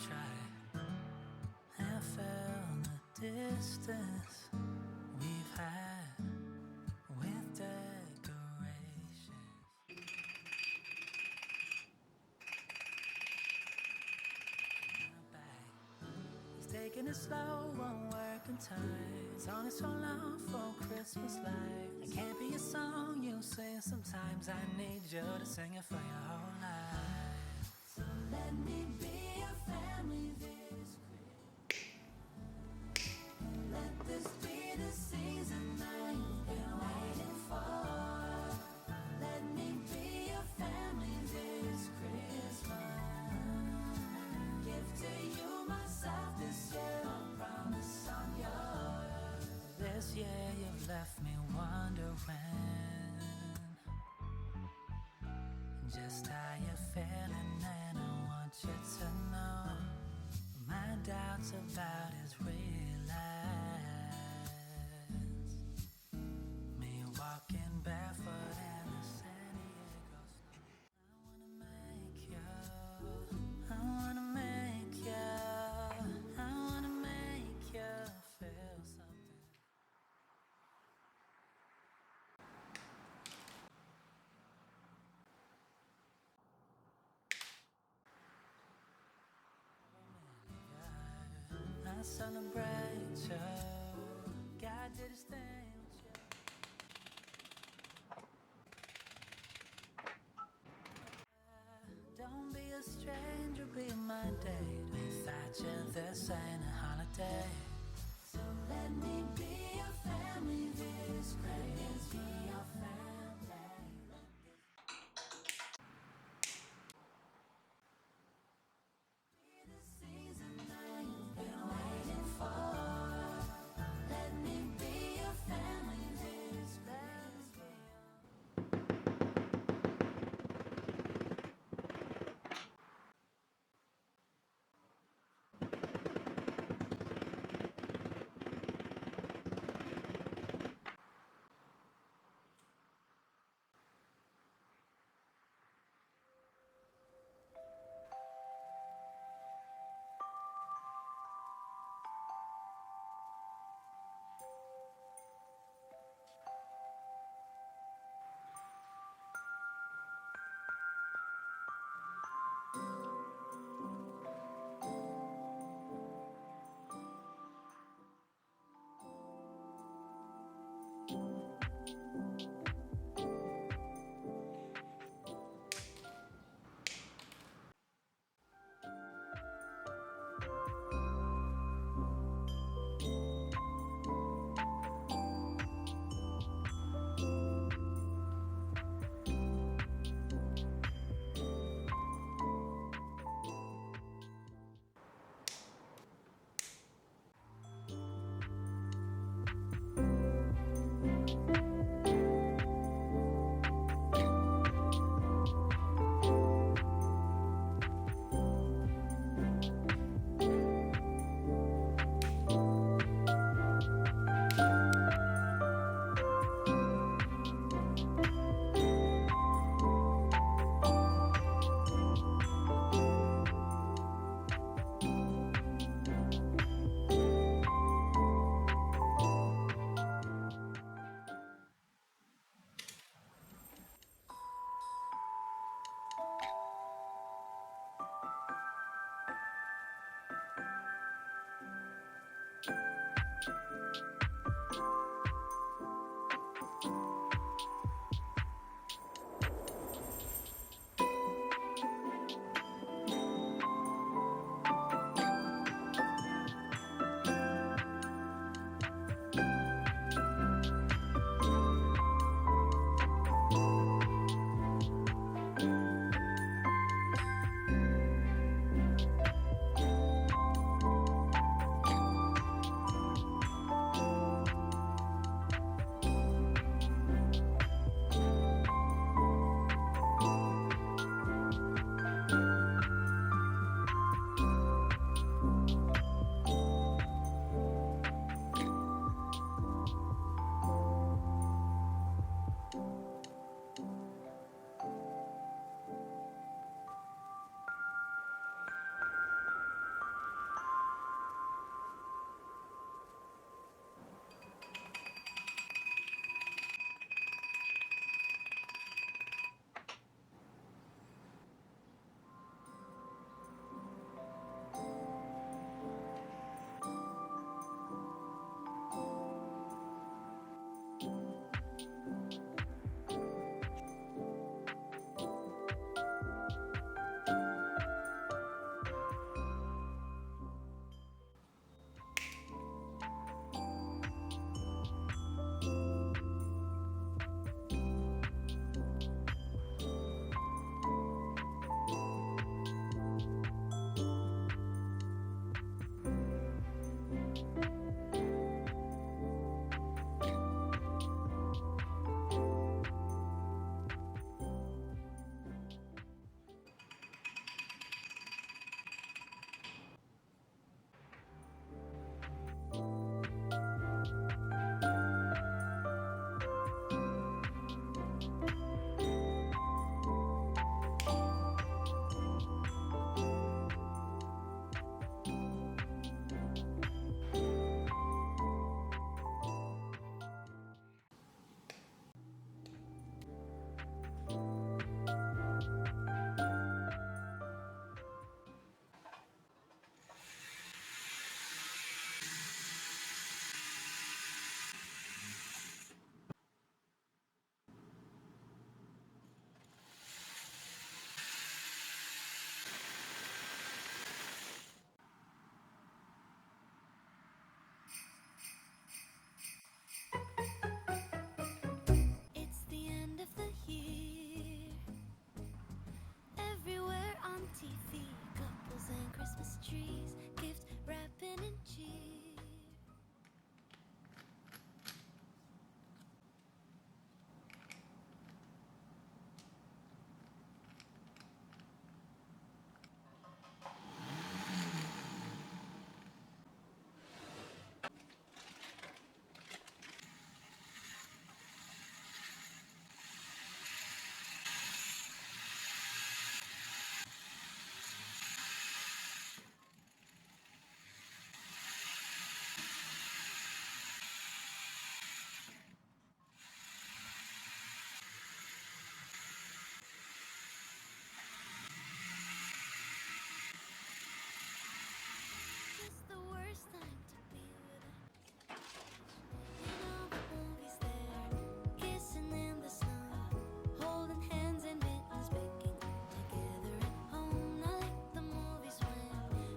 try and feel the distance we've had with decorations. He's taking it slow, won't work in time. It's only so long for Christmas lights. It can't be a song you sing sometimes. I need you to sing it for your whole life. So let me be your family this Christmas. Let this be the season that you've been waiting for. Let me be your family this Christmas. Give to you myself this year, I promise I'm yours. This year you've left me wondering just how you're feeling, and I want you to know my doubts about his realize. Me walking barefoot in the San Diego snow. I wanna make you, I wanna make you, I wanna make you feel something. I celebrate you. God did his thing with you. Don't be a stranger, be my date. Without you, this ain't a holiday. So let me be your family this Christmas. Be your family. Be the season that you've been waiting for. Let me be your family this Christmas. trees, gift wrapping and cheer. It's the worst time to be with a you know the movies there, kissing in the snow, holding hands and mittens, baking together at home. I like the movies when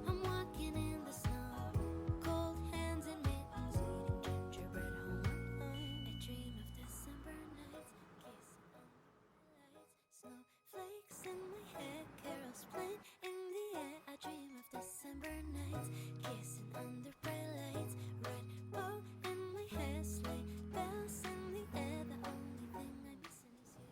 I'm walking in the snow, cold hands and mittens, eating gingerbread home alone. I dream of December nights, kissing under lights, snowflakes in my hair, carols playing in the air. I dream of December nights, kissing under bright lights, red bow in my hair, sleigh bells in the air. The only thing I'm missing is you.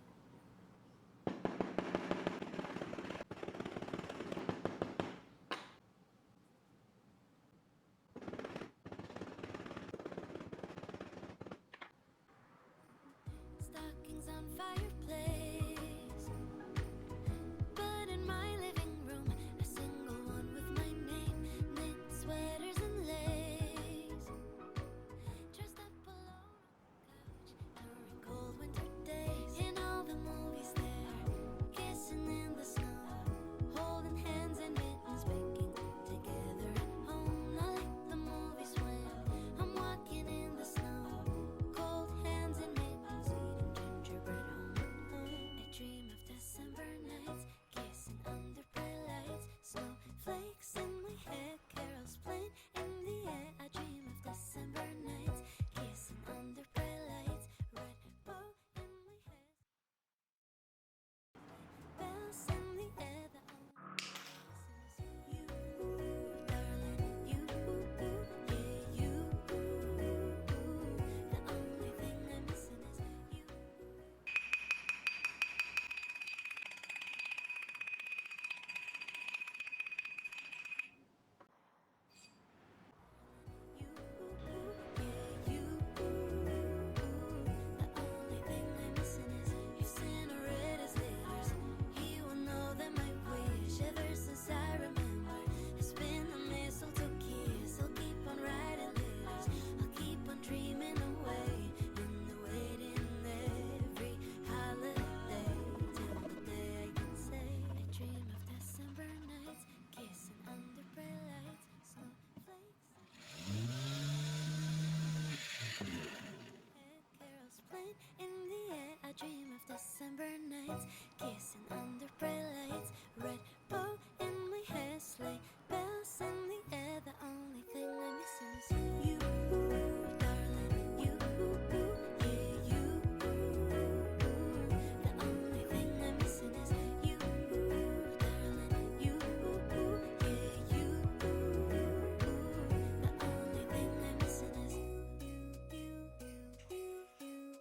Stockings on fireplace, but in my living room, a single one with my name, knit sweaters and lace. Dressed up alone on the couch during cold winter days. In all the movies there, kissing in the snow, holding hands and mittens, baking together at home. I like the movies when I'm walking in the snow, cold hands and mittens, eating gingerbread home alone. I dream of December nights, kissing under bright lights, snowflakes in my hair, carols playing in the air. I dream of December nights, kissing under bright lights, red bow in my hair, bells in the air. The only you, darling, you, yeah, you. The only thing I'm missing is you. Kissing under bright lights, snowflakes. Carols playing in the air. I dream of December nights, kissing under bright lights, red bow in my hair, sleigh bells in the air. The only thing I'm missing is you, darling, you, yeah, you. The only thing I'm missing is you, darling, you, yeah, you. The only thing I'm missing is you.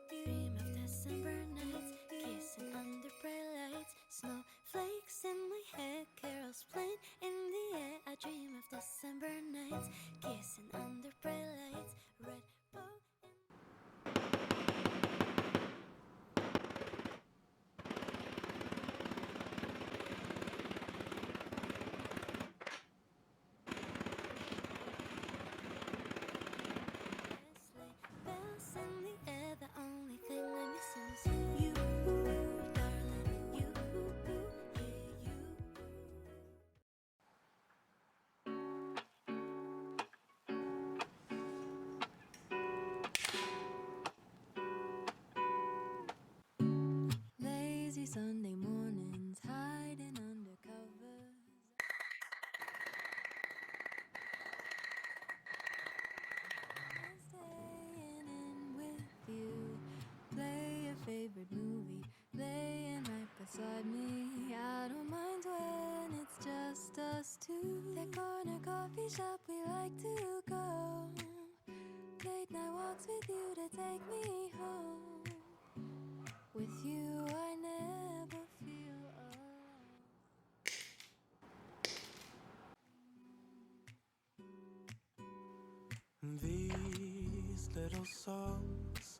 Dream of December nights, kissing under bright lights, snowflakes in my hair, carols playing in the air. I dream of December nights, kissing under bright lights, red bow. Sleigh bells in the air. The only thing I'm missing is you, darling, you, yeah, you. Lazy Sunday mornings, hiding under covers. Staying in with you, play your favorite movie, laying right beside me. I don't mind when it's just us two. That corner coffee shop we like to go. Late night walks with you to take me home. With you I never feel alone. These little songs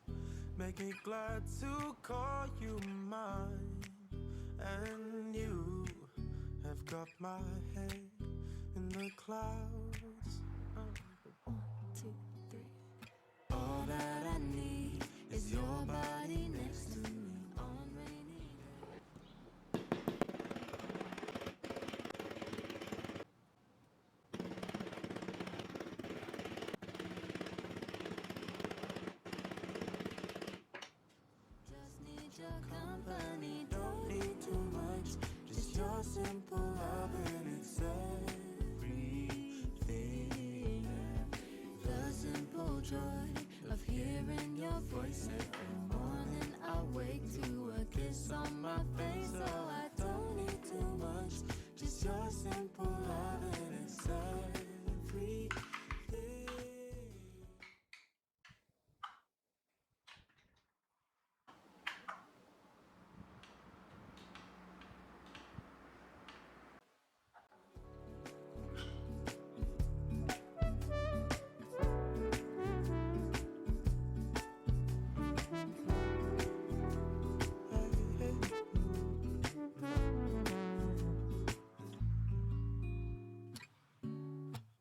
make me glad to call you mine. And you have got my head in the clouds. 1, 2, 3. All that I need is your body next to me on rainy days. Just need your company, don't need too much. Just your simple love and it's everything. The simple joy of hearing your voice every morning. I wake to a kiss on my face, so I don't need too much. Just your simple love and it's everything.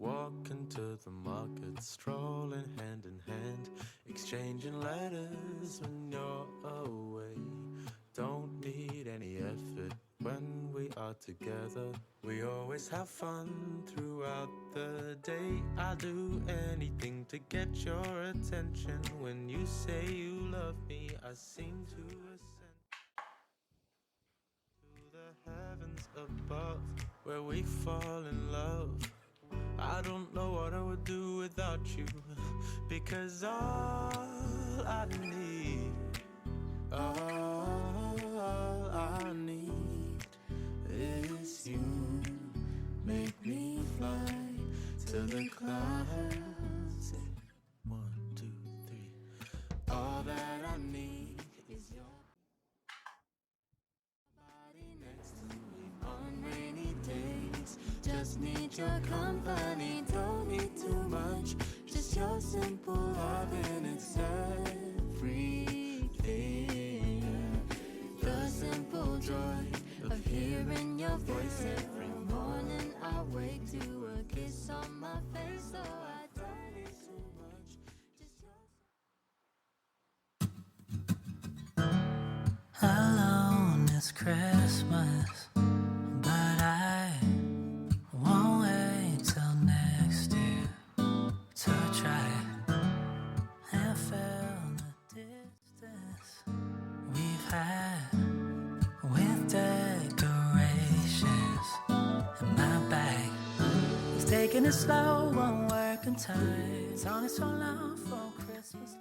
Walking to the market, strolling hand in hand, exchanging letters when you're away. Don't need any effort when we are together. We always have fun throughout the day. I'll do anything to get your attention. When you say you love me, I seem to ascend to the heavens above, where we fall in love. I don't know what I would do without you, because all I need is you. Make me fly to the clouds. 1, 2, 3. All that I need is your body next to me on rainy days. Just need your company, don't need too much. Just your simple love and it's everything. The simple joy of hearing your voice every morning. I wake to a kiss on my face, so I don't need too much. Just your Alone it's Christmas, but I won't wait till next year to try and fill the distance we've had with decorations. And my bag is taking it slow, won't work on time. It's only so long for Christmas.